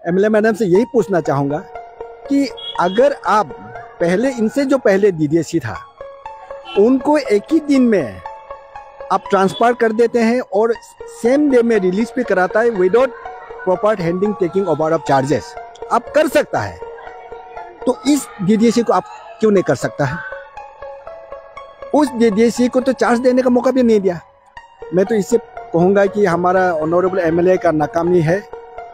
MLA madam से यही पूछना चाहूँगा कि अगर आप पहले इनसे जो पहले डीडीएससी था उनको एक ही दिन में आप ट्रांसफर कर देते हैं और सेम डे में रिलीज भी कराता है without proper handing taking over of charges, आप कर सकता है, तो इस डीडीएससी को आप क्यों नहीं कर सकता है? उस डीडीएससी को तो चार्ज देने का मौका भी नहीं दिया। मैं तो इससे कहूँगा कि हमारा ऑनरेबल एमएलए का नाकामी है,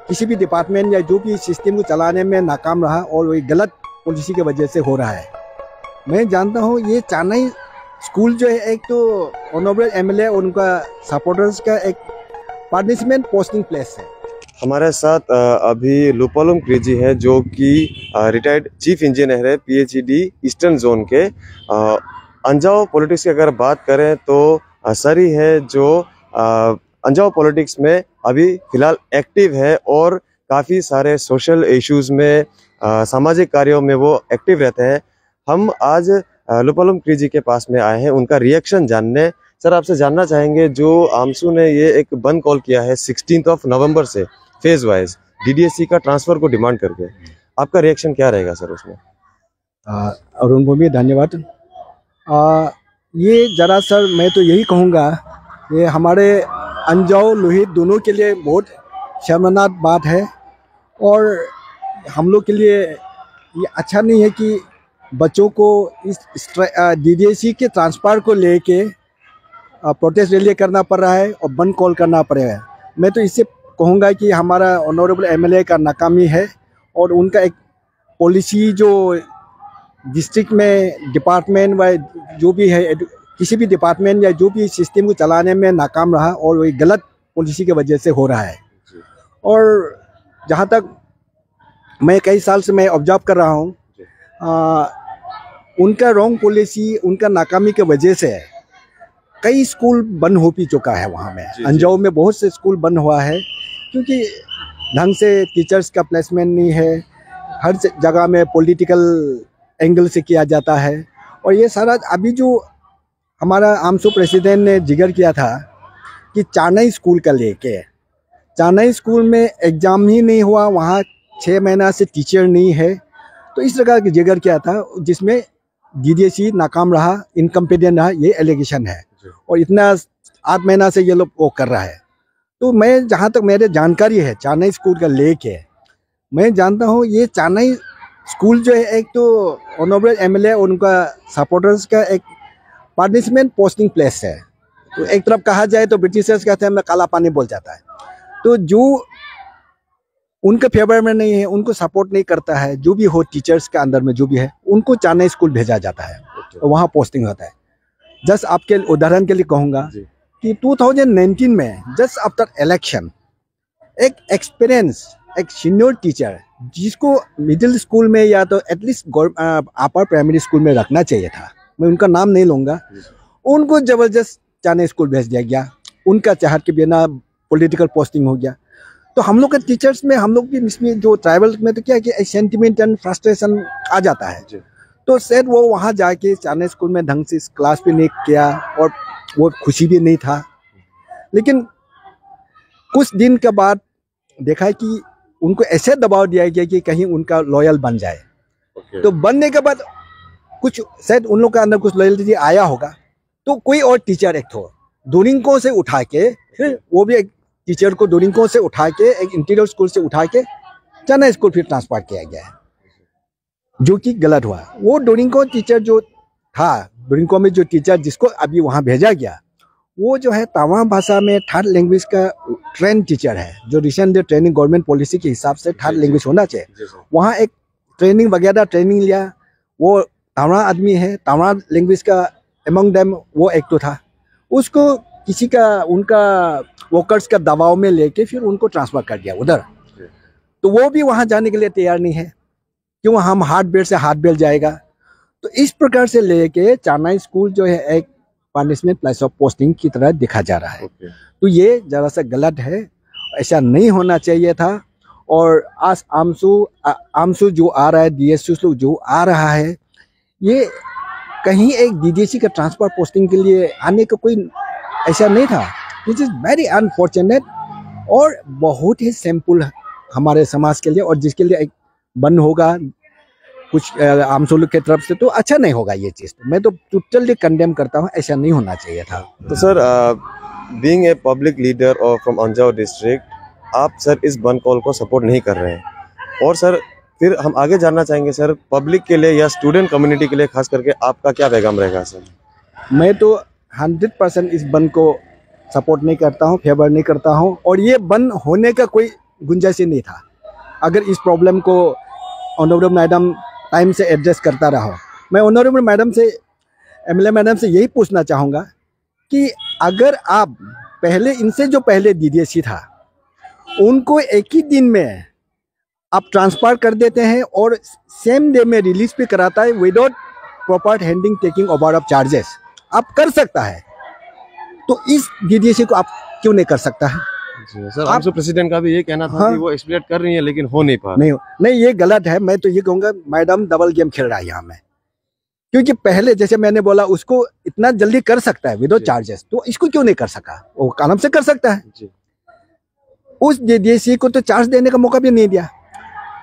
किसी भी डिपार्टमेंट या जो भी सिस्टम को चलाने में नाकाम रहा और वही गलत पॉलिसी की वजह से हो रहा है। मैं जानता हूँ ये चेन्नई स्कूल जो है एक तो ऑनरेबल एमएलए और उनका सपोर्टर्स का एक पार्टिसिपेंट पोस्टिंग प्लेस है। हमारे साथ अभी लुपालुम क्रिजी है जो कि रिटायर्ड चीफ इंजीनियर है पीएचईडी ईस्टर्न जोन के। अंजाव पॉलिटिक्स की अगर बात करें तो सर ही है जो अंजाव पॉलिटिक्स में अभी फिलहाल एक्टिव है और काफ़ी सारे सोशल इश्यूज में सामाजिक कार्यों में वो एक्टिव रहते हैं। हम आज लुपालुम क्रिजी के पास में आए हैं उनका रिएक्शन जानने। सर आपसे जानना चाहेंगे जो आमसू ने ये एक बंद कॉल किया है 16 नवंबर से फेज वाइज डीडीएससी का ट्रांसफर को डिमांड करके, आपका रिएक्शन क्या रहेगा सर उसमें? अरुण भूमि धन्यवाद। ये जरा सर मैं तो यही कहूँगा ये हमारे अंजाव लोहित दोनों के लिए बहुत शर्मनाक बात है और हम लोग के लिए ये अच्छा नहीं है कि बच्चों को इस डीडीएससी के ट्रांसफर को लेके प्रोटेस्ट रैली करना पड़ रहा है और बंद कॉल करना पड़ेगा। मैं तो इससे कहूँगा कि हमारा ऑनरेबल एमएलए का नाकामी है और उनका एक पॉलिसी जो डिस्ट्रिक्ट में डिपार्टमेंट व जो भी है किसी भी डिपार्टमेंट या जो भी सिस्टम को चलाने में नाकाम रहा और वही गलत पॉलिसी की वजह से हो रहा है। और जहाँ तक मैं कई साल से मैं ऑब्जर्व कर रहा हूँ उनका रॉन्ग पॉलिसी उनका नाकामी की वजह से कई स्कूल बंद हो भी चुका है। वहाँ में अंजाव में बहुत से स्कूल बंद हुआ है क्योंकि ढंग से टीचर्स का प्लेसमेंट नहीं है, हर जगह में पॉलिटिकल एंगल से किया जाता है। और ये सारा अभी जो हमारा आमसू प्रेसिडेंट ने जिक्र किया था कि चेन्नई स्कूल का लेके, चेन्नई स्कूल में एग्ज़ाम ही नहीं हुआ, वहाँ 6 महीना से टीचर नहीं है, तो इस तरह का जिक्र किया था जिसमें डीडीएससी नाकाम रहा, इनकम्पिटेंट रहा, ये एलिगेशन है और इतना 8 महीना से ये लोग वो कर रहा है। तो मैं जहाँ तक मेरे जानकारी है चेन्नई स्कूल का लेके मैं जानता हूँ ये चेन्नई स्कूल जो है एक तो ऑनरेबल एमएलए और उनका सपोर्टर्स का एक पार्टिसिपेंट पोस्टिंग प्लेस है। तो एक तरफ कहा जाए तो ब्रिटिशर्स कहते हैं मैं काला पानी बोल जाता है, तो जो उनके फेवर में नहीं है, उनको सपोर्ट नहीं करता है, जो भी हो टीचर्स के अंदर में जो भी है उनको चेन्नई स्कूल भेजा जाता है और वहाँ पोस्टिंग होता है। जस्ट आपके उदाहरण के लिए कहूँगा कि 2019 में जस्ट आफ्टर इलेक्शन एक एक्सपीरियंस एक सीनियर टीचर जिसको मिडिल स्कूल में या तो एटलीस्ट अपर प्राइमरी स्कूल में रखना चाहिए था, मैं उनका नाम नहीं लूँगा, उनको ज़बरदस्त चेन्नई स्कूल भेज दिया गया, उनका चाहत के बिना पॉलिटिकल पोस्टिंग हो गया। तो हम लोग के टीचर्स में हम लोग भी इसमें जो ट्राइबल में तो क्या है कि सेंटिमेंट एंड फ्रस्ट्रेशन आ जाता है। तो शायद वो वहाँ जाके चेन्नई स्कूल में ढंग से क्लास भी नहीं किया और वो खुशी भी नहीं था। लेकिन कुछ दिन के बाद देखा कि उनको ऐसे दबाव दिया गया कि कहीं उनका लॉयल बन जाए। तो बनने के बाद कुछ शायद उन लोग के अंदर कुछ लॉयल्टी आया होगा, तो कोई और टीचर एक थो डोरिंको से उठा के, फिर वो भी एक टीचर को डोरिंको से उठा के एक इंटीरियर स्कूल से उठा के चेन्नई स्कूल फिर ट्रांसफर किया गया है, जो कि गलत हुआ। वो डोरिंको टीचर जो था, डोरिंको में जो टीचर जिसको अभी वहाँ भेजा गया, वो जो है तवा भाषा में थर्ड लैंग्वेज का ट्रेन टीचर है, जो रिसेंट ट्रेनिंग गवर्नमेंट पॉलिसी के हिसाब से थर्ड लैंग्वेज होना चाहिए। वहाँ एक ट्रेनिंग वगैरह ट्रेनिंग लिया, वो तवा आदमी है, तवा लैंग्वेज का एमंग देम वो एक तो था, उसको किसी का उनका वर्कर्स का दबाव में लेके फिर उनको ट्रांसफर कर दिया उधर। तो वो भी वहाँ जाने के लिए तैयार नहीं है, क्यों हम हार्ड बेल से हार्ड बेल जाएगा। तो इस प्रकार से लेके चेन्नई स्कूल जो है एक पनिशमेंट प्लेस ऑफ पोस्टिंग की तरह देखा जा रहा है। तो ये जरा सा गलत है, ऐसा नहीं होना चाहिए था। और आज आमसू जो आ रहा है, डीएसयू जो आ रहा है, ये कहीं एक डीडीएससी का ट्रांसफर पोस्टिंग के लिए आने का कोई ऐसा नहीं था। दिस इज वेरी अनफॉर्चुनेट और बहुत ही सिंपल हमारे समाज के लिए, और जिसके लिए एक बंद होगा कुछ आमसू लोग की तरफ से, तो अच्छा नहीं होगा ये चीज़। तो मैं तो टोटली कंडेम करता हूँ, ऐसा नहीं होना चाहिए था। तो sir, being a public leader और फ्रॉम अंजाव डिस्ट्रिक्ट, आप सर इस बंद कॉल को सपोर्ट नहीं कर रहे हैं, और सर फिर हम आगे जानना चाहेंगे सर, पब्लिक के लिए या स्टूडेंट कम्युनिटी के लिए खास करके आपका क्या पैगाम रहेगा सर? मैं तो 100% इस बंद को सपोर्ट नहीं करता हूँ, फेवर नहीं करता हूँ, और ये बंद होने का कोई गुंजाइश ही नहीं था। अगर इस प्रॉब्लम को ऑनरेबल मैडम टाइम से एड्रेस करता रहा, मैं ऑनरेबल मैडम से, एमएलए मैडम से यही पूछना चाहूँगा कि अगर आप पहले, इनसे जो पहले DDSC था, उनको एक ही दिन में आप ट्रांसफर कर देते हैं और सेम डे में रिलीज भी कराता है without proper handing taking over of charges, आप कर सकता है, तो इस DDSC को आप क्यों नहीं कर सकता है? जी सर, आपसे प्रेसिडेंट का भी ये कहना था कि वो एक्सप्लेन कर रही है लेकिन हो नहीं पा रहा। नहीं, ये गलत है। मैं तो ये कहूँगा मैडम डबल गेम खेल रहा है यहाँ में, क्योंकि पहले जैसे मैंने बोला उसको इतना जल्दी कर सकता है विदाउट चार्जेस, तो इसको क्यों नहीं कर सका? वो आराम से कर सकता है जी। उस DDSC को तो चार्ज देने का मौका भी नहीं दिया,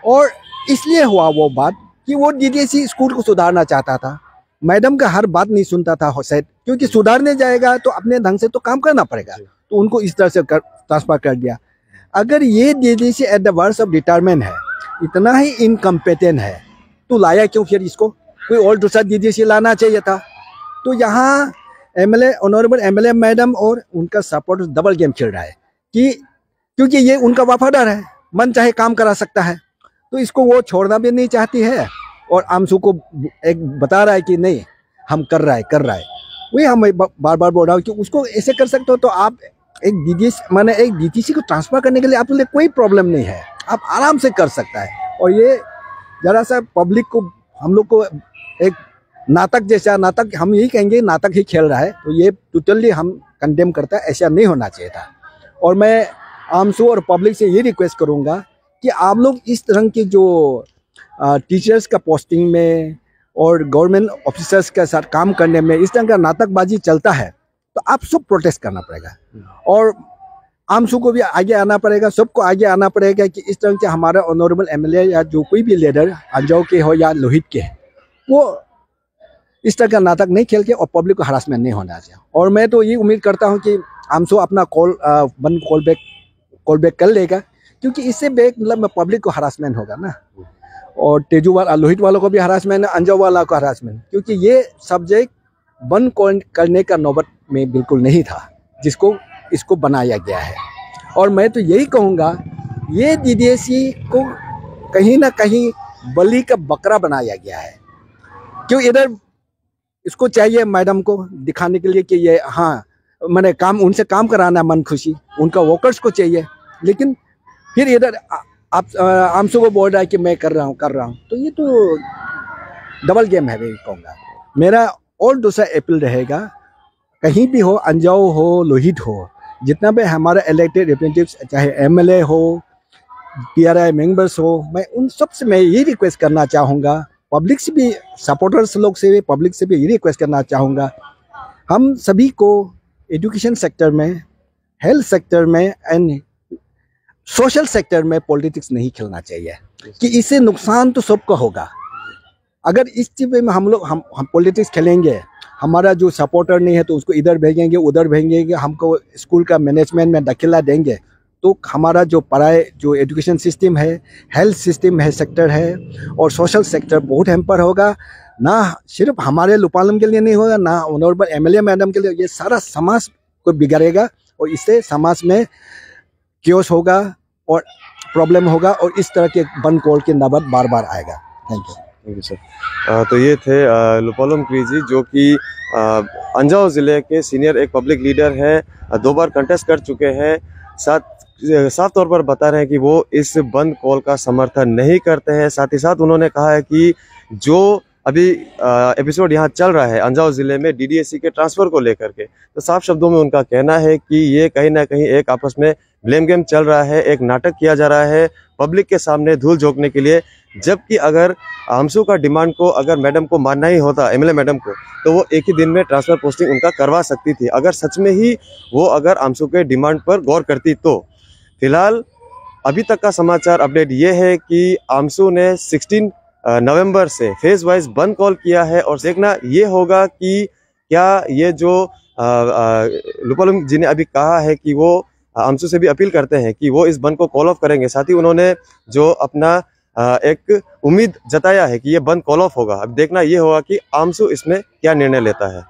और इसलिए हुआ वो बात कि वो DDSC स्कूल को सुधारना चाहता था, मैडम का हर बात नहीं सुनता था शायद, क्योंकि सुधारने जाएगा तो अपने ढंग से तो काम करना पड़ेगा, तो उनको इस तरह से ट्रांसफर कर दिया। अगर ये DDSC at the worst of retirement है, इतना ही इनकम्पिटेंट है, तो लाया क्यों फिर इसको? कोई और दूसरा DDSC लाना चाहिए था। तो यहाँ ऑनरेबल एमएलए मैडम और उनका सपोर्ट डबल गेम खेल रहा है कि क्योंकि ये उनका वफादार है, मन चाहे काम करा सकता है, तो इसको वो छोड़ना भी नहीं चाहती है, और आमसू को एक बता रहा है कि नहीं हम कर रहा है। वही हम बार बार बोल रहा हूँ कि उसको ऐसे कर सकते हो, तो आप एक DDSC को ट्रांसफर करने के लिए आपके लिए कोई प्रॉब्लम नहीं है, आप आराम से कर सकता है। और ये जरा सा पब्लिक को, हम लोग को एक नाटक जैसा, नाटक हम यही कहेंगे, नाटक ही खेल रहा है, तो ये टोटली हम कंडेम करता है, ऐसा नहीं होना चाहिए था। और मैं आमसू और पब्लिक से ये रिक्वेस्ट करूँगा कि आप लोग इस तरह के जो टीचर्स का पोस्टिंग में और गवर्नमेंट ऑफिसर्स के साथ काम करने में इस तरह का नाटकबाजी चलता है, तो आप सब प्रोटेस्ट करना पड़ेगा, और आमसू को भी आगे आना पड़ेगा, सबको आगे आना पड़ेगा कि इस तरह के हमारा ऑनरेबल एमएलए या जो कोई भी लीडर अंजाव के हो या लोहित के, वो इस तरह का नाटक नहीं खेल के और पब्लिक को हरासमेंट नहीं होना चाहिए। और मैं तो ये उम्मीद करता हूँ कि आमसू अपना कॉल बैक कर लेगा, क्योंकि इससे मतलब पब्लिक को हरासमेंट होगा ना, और तेजू वाला, लोहित वालों को भी हरासमेंट है, अंजाव वाला को हरासमेंट, क्योंकि ये सब्जेक्ट बंद करने का नौबत में बिल्कुल नहीं था जिसको इसको बनाया गया है। और मैं तो यही कहूँगा, ये DDSC को कहीं ना कहीं बलि का बकरा बनाया गया है, क्यों इधर इसको चाहिए मैडम को दिखाने के लिए कि ये हाँ मैंने काम, उनसे काम कराना मन खुशी, उनका वर्कर्स को चाहिए, लेकिन फिर इधर आप आमसू को बोल रहा है कि मैं कर रहा हूँ, तो ये तो डबल गेम है। मैं कहूँगा मेरा और दूसरा अपील रहेगा, कहीं भी हो, अंजाव हो, लोहित हो, जितना भी हमारा इलेक्टेड रिप्रेजेंटेटिव्स, चाहे एमएलए हो, PRI मेंबर्स हो, मैं उन सब से मैं ये रिक्वेस्ट करना चाहूँगा, पब्लिक से भी, सपोर्टर्स लोग से भी, पब्लिक से भी ये रिक्वेस्ट करना चाहूँगा, हम सभी को एजुकेशन सेक्टर में, हेल्थ सेक्टर में एंड सोशल सेक्टर में पॉलिटिक्स नहीं खेलना चाहिए, कि इससे नुकसान तो सबको होगा। अगर इस चीज़ में हम लोग हम पॉलिटिक्स खेलेंगे, हमारा जो सपोर्टर नहीं है तो उसको इधर भेजेंगे, उधर भेजेंगे, हमको स्कूल का मैनेजमेंट में दखला देंगे, तो हमारा जो पढ़ाई, जो एजुकेशन सिस्टम है, हेल्थ सिस्टम है, सेक्टर है, और सोशल सेक्टर बहुत हैम्पर होगा। ना सिर्फ हमारे लोपालम के लिए नहीं होगा, ना ऑनरेबल एमएलए मैडम के लिए, ये सारा समाज को बिगड़ेगा, और इससे समाज में क्योस होगा और प्रॉब्लम होगा, और इस तरह के बंद कॉल के नौबत बार बार आएगा। Thank you sir. तो ये थे लुपालम क्रीजी, जो कि अंजाव ज़िले के सीनियर एक पब्लिक लीडर है, 2 बार कंटेस्ट कर चुके हैं, साफ तौर पर बता रहे हैं कि वो इस बंद कॉल का समर्थन नहीं करते हैं। साथ ही साथ उन्होंने कहा है कि जो अभी एपिसोड यहाँ चल रहा है अंजाव ज़िले में DDSC के ट्रांसफ़र को लेकर के, तो साफ शब्दों में उनका कहना है कि ये कहीं ना कहीं एक आपस में ब्लेम गेम चल रहा है, एक नाटक किया जा रहा है पब्लिक के सामने धूल झोंकने के लिए। जबकि अगर आमसू का डिमांड को अगर मैडम को मानना ही होता, एमएलए मैडम को, तो वो एक ही दिन में ट्रांसफ़र पोस्टिंग उनका करवा सकती थी, अगर सच में ही वो अगर आमसू के डिमांड पर गौर करती तो। फिलहाल अभी तक का समाचार अपडेट ये है कि आमसू ने 16 नवंबर से फेज वाइज बंद कॉल किया है और देखना ये होगा कि क्या ये जो लुपालुंग जी ने अभी कहा है कि वो आमसू से भी अपील करते हैं कि वो इस बंद को कॉल ऑफ करेंगे। साथ ही उन्होंने जो अपना एक उम्मीद जताया है कि ये बंद कॉल ऑफ होगा। अब देखना ये होगा कि आमसू इसमें क्या निर्णय लेता है।